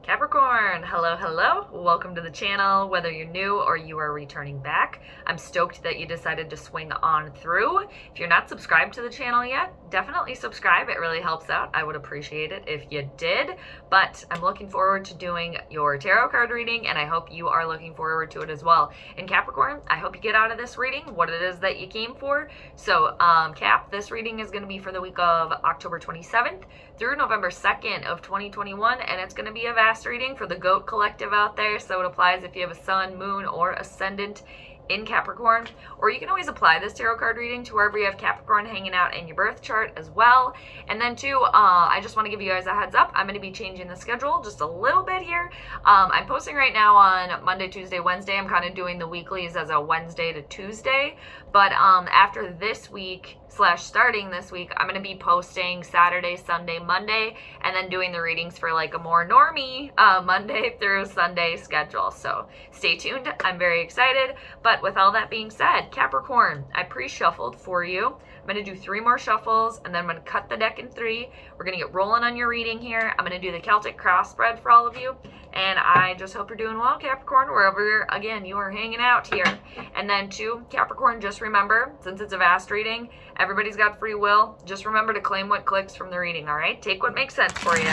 Capricorn, hello, welcome to the channel. Whether you're new or you are returning back, I'm stoked that you decided to swing on through. If you're not subscribed to the channel yet, definitely subscribe. It really helps out. I would appreciate it if you did. But I'm looking forward to doing your tarot card reading, and I hope you are looking forward to it as well. And Capricorn, I hope you get out of this reading what it is that you came for. So Cap, this reading is going to be for the week of October 27th through November 2nd of 2021, and it's going to be a vast reading for the GOAT collective out there. So it applies if you have a sun, moon, or ascendant in Capricorn, or you can always apply this tarot card reading to wherever you have Capricorn hanging out in your birth chart as well. And then too, I just want to give you guys a heads up. I'm going to be changing the schedule just a little bit here. I'm posting right now on Monday, Tuesday, Wednesday. I'm kind of doing the weeklies as a Wednesday to Tuesday, but after this week / starting this week, I'm going to be posting Saturday, Sunday, Monday, and then doing the readings for like a more normie Monday through Sunday schedule. So stay tuned. I'm very excited. But with all that being said, Capricorn, I pre-shuffled for you. I'm going to do 3 more shuffles, and then I'm going to cut the deck in 3. We're going to get rolling on your reading here. I'm going to do the Celtic cross spread for all of you. And I just hope you're doing well, Capricorn, wherever, again, you are hanging out here. And then, too, Capricorn, just remember, since it's a vast reading, everybody's got free will. Just remember to claim what clicks from the reading, all right? Take what makes sense for you.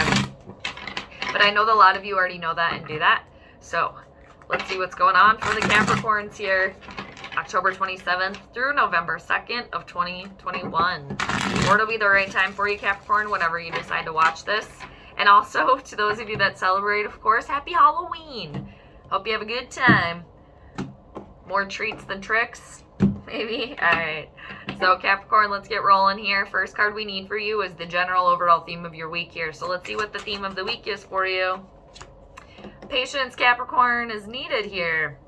But I know that a lot of you already know that and do that. So let's see what's going on for the Capricorns here. October 27th through November 2nd of 2021. Or it'll be the right time for you, Capricorn, whenever you decide to watch this. And also, to those of you that celebrate, of course, happy Halloween. Hope you have a good time. More treats than tricks, maybe? All right. So, Capricorn, let's get rolling here. First card we need for you is the general overall theme of your week here. So, let's see what the theme of the week is for you. Patience, Capricorn, is needed here.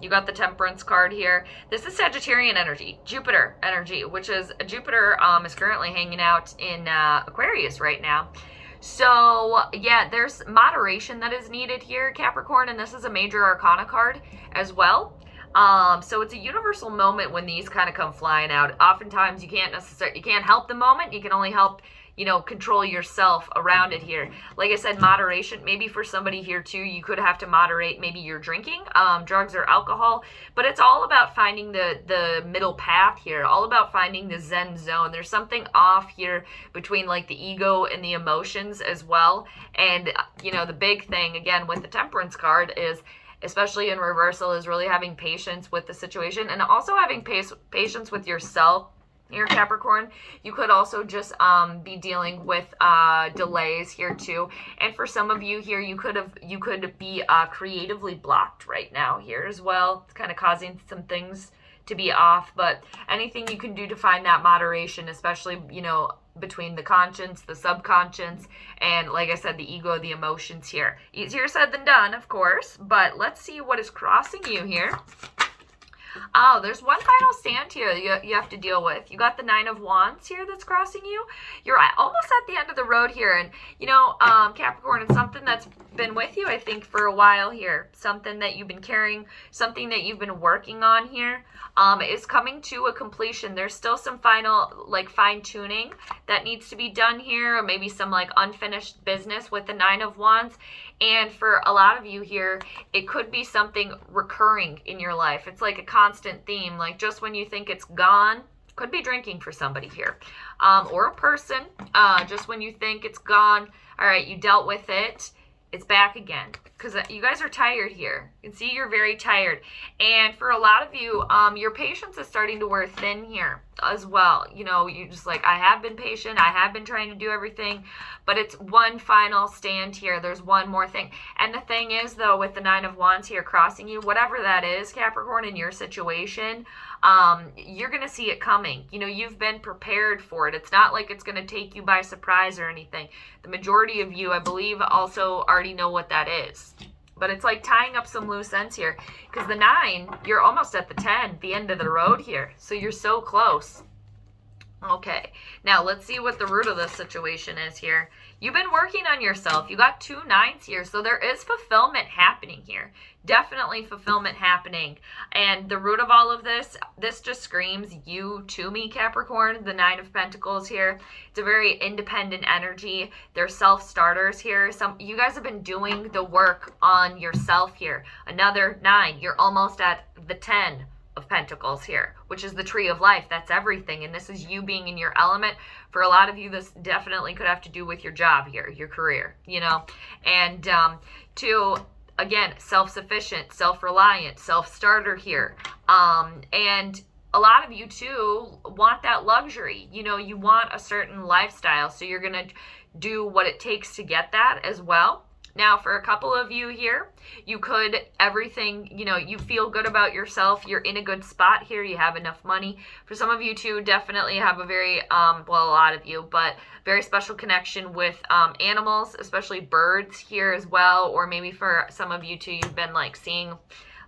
You got the Temperance card here. This is Sagittarian energy, Jupiter energy, which is Jupiter is currently hanging out in Aquarius right now. So, yeah, there's moderation that is needed here, Capricorn, and this is a major arcana card as well. So it's a universal moment when these kind of come flying out. Oftentimes you can't help the moment. You can only help, control yourself around it here. Like I said, moderation, maybe for somebody here too, you could have to moderate maybe your drinking, drugs or alcohol, but it's all about finding the middle path here, all about finding the Zen zone. There's something off here between like the ego and the emotions as well. And, the big thing again with the Temperance card is, especially in reversal, is really having patience with the situation and also having patience with yourself. Here, Capricorn, you could also just be dealing with delays here too. And for some of you here, you could be creatively blocked right now here as well. It's kind of causing some things to be off, but anything you can do to find that moderation, especially, between the conscience, the subconscious, and like I said, the ego, the emotions here. Easier said than done, of course, but let's see what is crossing you here. Oh, there's one final stand here you have to deal with. You got the 9 of Wands here that's crossing you. You're almost at the end of the road here. And, Capricorn, it's something that's been with you, I think, for a while here. Something that you've been carrying, something that you've been working on here is coming to a completion. There's still some final, fine-tuning that needs to be done here, or maybe some, unfinished business with the 9 of Wands. And for a lot of you here, it could be something recurring in your life. It's like a constant theme, like just when you think it's gone, could be drinking for somebody here, or a person, just when you think it's gone, all right, you dealt with it, it's back again, because you guys are tired here. You can see you're very tired. And for a lot of you, your patience is starting to wear thin here as well. You're just like, I have been patient. I have been trying to do everything, but it's one final stand here. There's one more thing. And the thing is, though, with the 9 of Wands here crossing you, whatever that is, Capricorn, in your situation, you're going to see it coming. You've been prepared for it. It's not like it's going to take you by surprise or anything. The majority of you, I believe, also already know what that is. But it's like tying up some loose ends here, because the 9, you're almost at the 10, the end of the road here. So you're so close. Okay, now let's see what the root of this situation is here. You've been working on yourself. You got 2 9s here, so there is fulfillment happening here. Definitely fulfillment happening. And the root of all of this just screams you to me, Capricorn, the 9 of Pentacles here. It's a very independent energy. They're self-starters here. You guys have been doing the work on yourself here. Another 9. You're almost at the 10 of Pentacles here, which is the tree of life. That's everything, and this is you being in your element. For a lot of you, this definitely could have to do with your job here, your career, you know. And to, again, self-sufficient, self-reliant, self-starter here. And a lot of you too want that luxury, you know. You want a certain lifestyle, so you're gonna do what it takes to get that as well. Now, for a couple of you here, you could, everything, you know, you feel good about yourself. You're in a good spot here. You have enough money. For some of you too, definitely have a very, well, a lot of you, but very special connection with animals, especially birds here as well. Or maybe for some of you too, you've been like seeing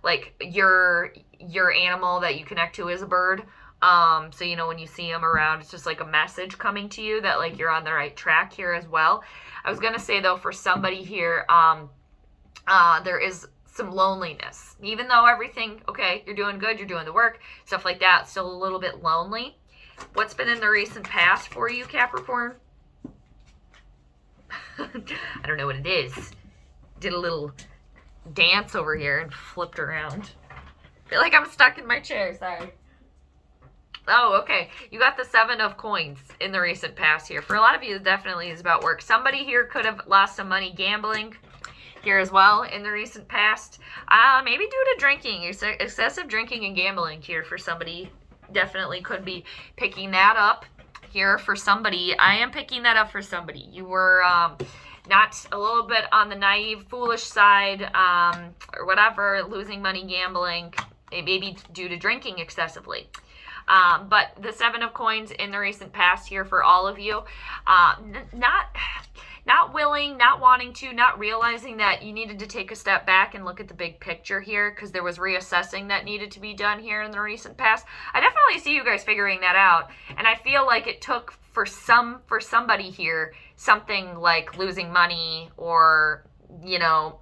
like your animal that you connect to is a bird. So, you know, when you see them around, it's just like a message coming to you that like you're on the right track here as well. I was going to say though, for somebody here, there is some loneliness, even though everything, okay, you're doing good, you're doing the work, stuff like that, still a little bit lonely. What's been in the recent past for you, Capricorn? I don't know what it is. Did a little dance over here and flipped around. Feel like I'm stuck in my chair, sorry. Oh, okay. You got the 7 of coins in the recent past here. For a lot of you, it definitely is about work. Somebody here could have lost some money gambling here as well in the recent past. Maybe due to drinking. Excessive drinking and gambling here for somebody. Definitely could be picking that up here for somebody. I am picking that up for somebody. You were not a little bit on the naive, foolish side, or whatever, losing money gambling, maybe due to drinking excessively. But the 7 of coins in the recent past here for all of you, not willing, not wanting to, not realizing that you needed to take a step back and look at the big picture here, because there was reassessing that needed to be done here in the recent past. I definitely see you guys figuring that out, and I feel like it took for somebody here something like losing money, or, you know,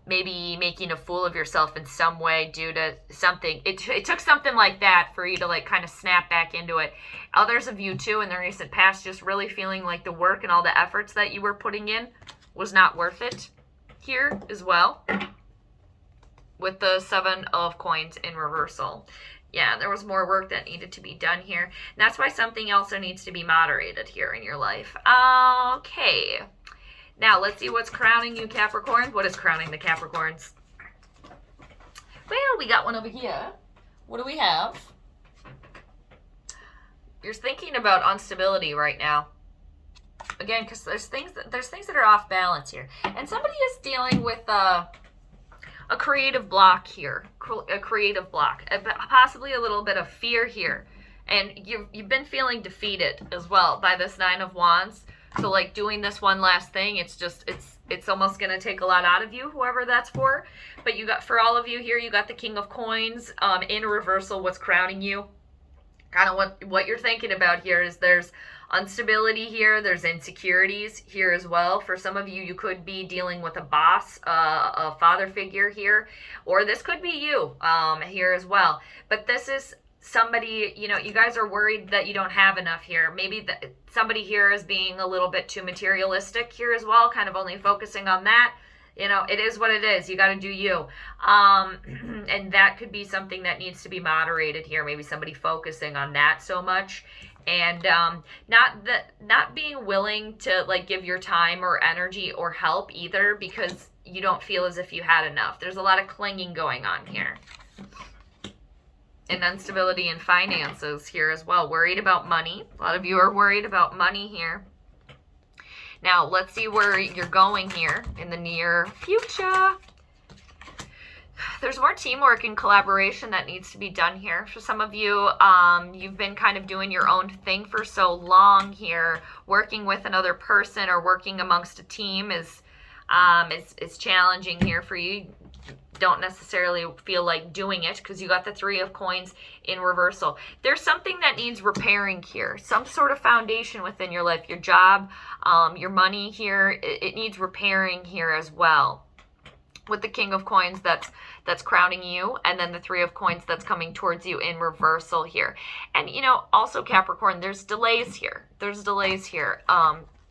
maybe making a fool of yourself in some way due to something. It took something like that for you to like kind of snap back into it. Others of you too in the recent past just really feeling like the work and all the efforts that you were putting in was not worth it here as well, with the 7 of coins in reversal. Yeah, there was more work that needed to be done here. And that's why something else needs to be moderated here in your life. Okay. Now, let's see what's crowning you, Capricorn. What is crowning the Capricorns? Well, we got one over here. What do we have? You're thinking about instability right now. Again, because there's things that are off balance here. And somebody is dealing with a creative block here. A creative block. Possibly a little bit of fear here. And you've been feeling defeated as well by this 9 of Wands. So like doing this one last thing, it's almost going to take a lot out of you, whoever that's for. But you got, for all of you here, you got the King of Coins in reversal. What's crowning you? Kind of what you're thinking about here is there's instability here. There's insecurities here as well. For some of you, you could be dealing with a boss, a father figure here, or this could be you here as well. But this is somebody, you know, you guys are worried that you don't have enough here. Maybe somebody here is being a little bit too materialistic here as well, kind of only focusing on that. You know, it is what it is. You got to do you. And that could be something that needs to be moderated here. Maybe somebody focusing on that so much. And not being willing to like give your time or energy or help either, because you don't feel as if you had enough. There's a lot of clinging going on here. And instability in finances here as well. Worried about money. A lot of you are worried about money here. Now, let's see where you're going here in the near future. There's more teamwork and collaboration that needs to be done here. For some of you, you've been kind of doing your own thing for so long here. Working with another person or working amongst a team is challenging here for you. don't necessarily feel like doing it because you got the 3 of coins in reversal. There's something that needs repairing here, some sort of foundation within your life, your job, your money here. It needs repairing here as well. With the King of Coins that's crowning you, and then the 3 of Coins that's coming towards you in reversal here. And you know, also Capricorn, there's delays here. There's delays here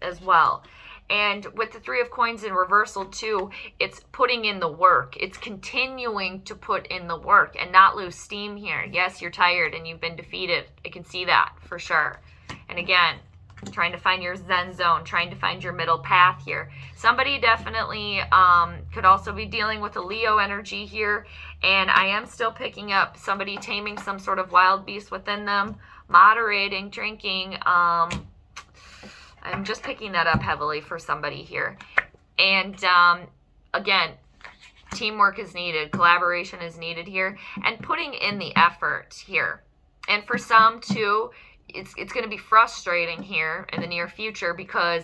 as well. And with the 3 of Coins in reversal too, it's putting in the work. It's continuing to put in the work and not lose steam here. Yes, you're tired and you've been defeated. I can see that for sure. And again, trying to find your Zen zone, trying to find your middle path here. Somebody definitely could also be dealing with a Leo energy here. And I am still picking up somebody taming some sort of wild beast within them, moderating, drinking, I'm just picking that up heavily for somebody here. And again, teamwork is needed. Collaboration is needed here. And putting in the effort here. And for some, too, it's going to be frustrating here in the near future because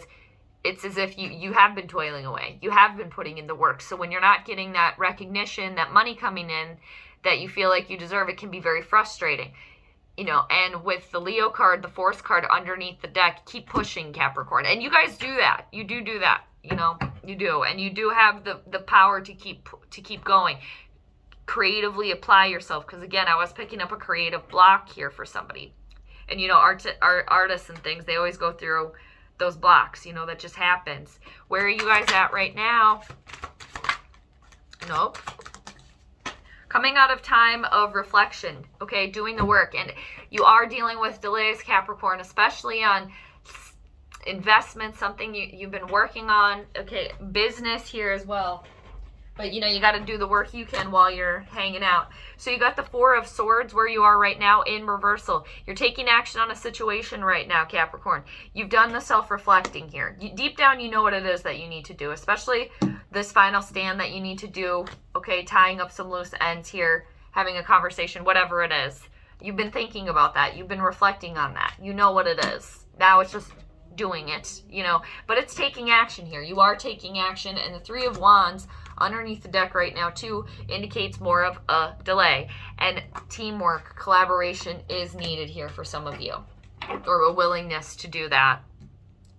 it's as if you have been toiling away. You have been putting in the work. So when you're not getting that recognition, that money coming in that you feel like you deserve, it can be very frustrating. You know, and with the Leo card, the Force card underneath the deck, keep pushing, Capricorn. And you guys do that. You do that. You know, you do. And you do have the power to keep going. Creatively apply yourself. Because, again, I was picking up a creative block here for somebody. And, you know, artists and things, they always go through those blocks. You know, that just happens. Where are you guys at right now? Nope. Coming out of time of reflection, okay, doing the work. And you are dealing with delays, Capricorn, especially on investment, something you've been working on. Okay, business here as well. But, you know, you got to do the work you can while you're hanging out. So you got the 4 of Swords where you are right now in reversal. You're taking action on a situation right now, Capricorn. You've done the self-reflecting here. Deep down, you know what it is that you need to do, especially this final stand that you need to do. Okay, tying up some loose ends here, having a conversation, whatever it is. You've been thinking about that. You've been reflecting on that. You know what it is. Now it's just doing it, you know. But it's taking action here. You are taking action. And the 3 of Wands underneath the deck right now too indicates more of a delay, and teamwork, collaboration is needed here for some of you, or a willingness to do that.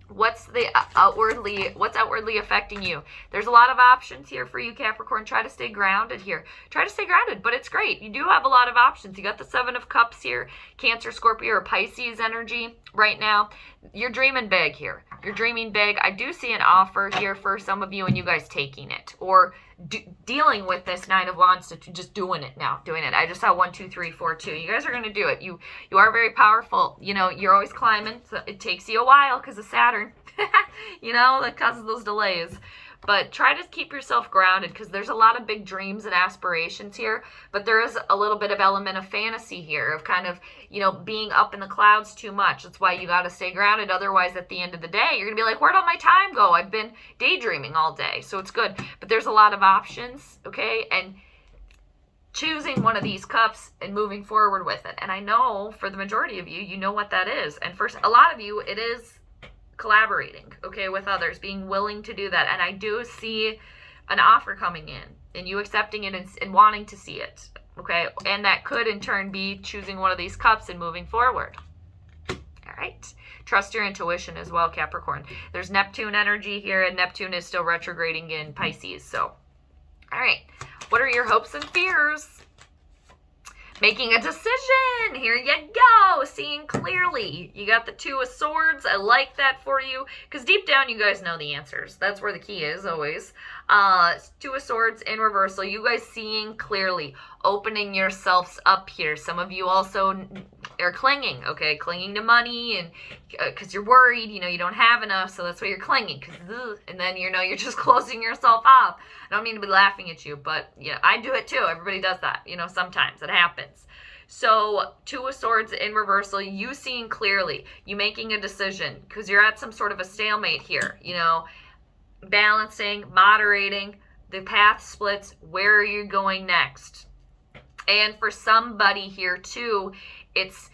What's outwardly affecting you? There's a lot of options here for you, Capricorn. Try to stay grounded here. Try to stay grounded, but it's great. You do have a lot of options. You got the 7 of Cups here, Cancer, Scorpio, or Pisces energy right now. You're dreaming big here. You're dreaming big. I do see an offer here for some of you and you guys taking it, or dealing with this 9 of Wands to just doing it now, doing it. I just saw 1, 2, 3, 4, 2. You guys are going to do it. You are very powerful. You know, you're always climbing. So it takes you a while because of Saturn. You know, that causes those delays. But try to keep yourself grounded because there's a lot of big dreams and aspirations here. But there is a little bit of element of fantasy here of kind of, you know, being up in the clouds too much. That's why you got to stay grounded. Otherwise, at the end of the day, you're going to be like, where'd all my time go? I've been daydreaming all day. So it's good. But there's a lot of options, okay? And choosing one of these cups and moving forward with it. And I know for the majority of you, you know what that is. And for a lot of you, it is collaborating, okay, with others, being willing to do that. And I do see an offer coming in and you accepting it and wanting to see it, okay? And that could in turn be choosing one of these cups and moving forward. All right. Trust your intuition as well, Capricorn. There's Neptune energy here, and Neptune is still retrograding in Pisces. So, all right. What are your hopes and fears? Making a decision. Here you go. Seeing clearly. You got the 2 of Swords. I like that for you. Because deep down, you guys know the answers. That's where the key is always. 2 of Swords in reversal. You guys seeing clearly. Opening yourselves up here. Some of you also are clinging. Okay. Clinging to money. And because you're worried. You know, you don't have enough. So that's why you're clinging. And then, you know, you're just closing yourself off. I don't mean to be laughing at you. But, yeah, I do it too. Everybody does that. You know, sometimes it happens. So 2 of Swords in reversal, you seeing clearly, you making a decision because you're at some sort of a stalemate here, you know, balancing, moderating, the path splits, where are you going next? And for somebody here too, it's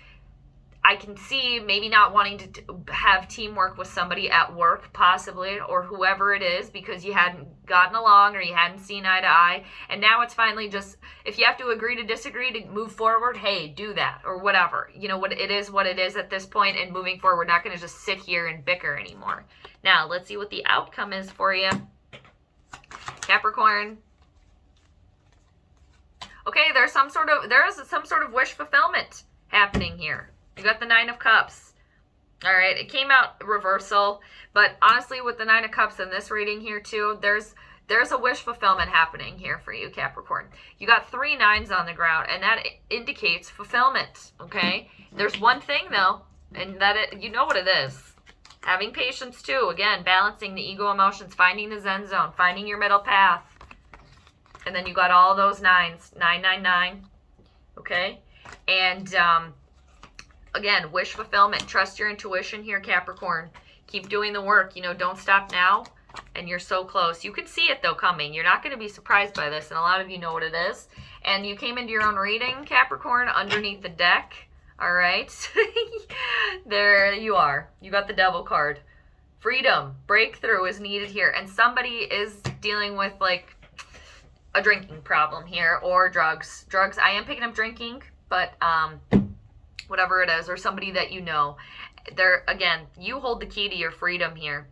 I can see maybe not wanting to have teamwork with somebody at work, possibly, or whoever it is, because you hadn't gotten along or you hadn't seen eye to eye. And now it's finally just, if you have to agree to disagree to move forward, hey, do that, or whatever. You know, what it is at this point, and moving forward, we're not going to just sit here and bicker anymore. Now, let's see what the outcome is for you, Capricorn. Okay, there is some sort of wish fulfillment happening here. You got the Nine of Cups. All right, it came out reversal, but honestly, with the Nine of Cups in this reading here too, there's a wish fulfillment happening here for you, Capricorn. You got 3 nines on the ground, and that indicates fulfillment, okay? There's one thing, though, and you know what it is. Having patience, too. Again, balancing the ego emotions, finding the Zen zone, finding your middle path. And then you got all those nines, 999, okay? And, again, wish fulfillment. Trust your intuition here, Capricorn. Keep doing the work. You know, don't stop now. And you're so close. You can see it, though, coming. You're not going to be surprised by this. And a lot of you know what it is. And you came into your own reading, Capricorn, underneath the deck. All right. There you are. You got the Devil card. Freedom. Breakthrough is needed here. And somebody is dealing with, like, a drinking problem here. Or drugs. Drugs. I am picking up drinking. But, whatever it is, or somebody that you know, again, you hold the key to your freedom here,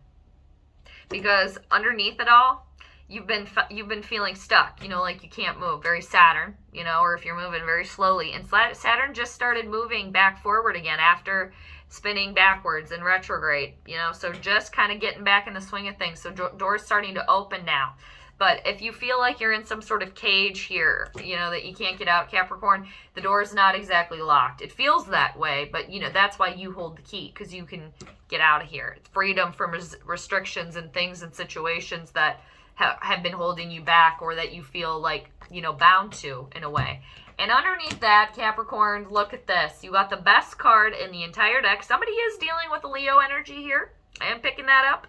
because underneath it all, you've been feeling stuck, you know, like you can't move. Very Saturn, you know, or if you're moving very slowly, and Saturn just started moving back forward again after spinning backwards in retrograde, you know, so just kind of getting back in the swing of things. So doors starting to open now. But if you feel like you're in some sort of cage here, you know, that you can't get out, Capricorn, the door's not exactly locked. It feels that way, but, you know, that's why you hold the key, because you can get out of here. It's freedom from restrictions and things and situations that have been holding you back, or that you feel like, you know, bound to in a way. And underneath that, Capricorn, look at this. You got the best card in the entire deck. Somebody is dealing with a Leo energy here. I am picking that up.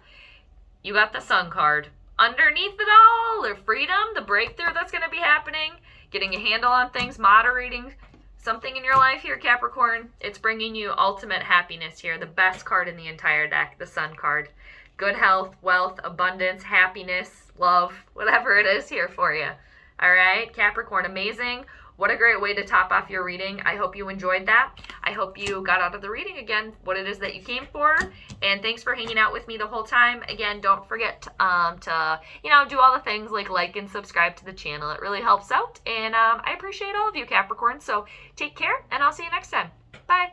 You got the Sun card. Underneath it all, the freedom, the breakthrough that's going to be happening, getting a handle on things, moderating something in your life here, Capricorn. It's bringing you ultimate happiness here. The best card in the entire deck, the Sun card. Good health, wealth, abundance, happiness, love, whatever it is here for you. All right, Capricorn, amazing. What a great way to top off your reading. I hope you enjoyed that. I hope you got out of the reading, again, what it is that you came for. And thanks for hanging out with me the whole time. Again, don't forget to you know, do all the things like and subscribe to the channel. It really helps out. And I appreciate all of you, Capricorn. So take care, and I'll see you next time. Bye.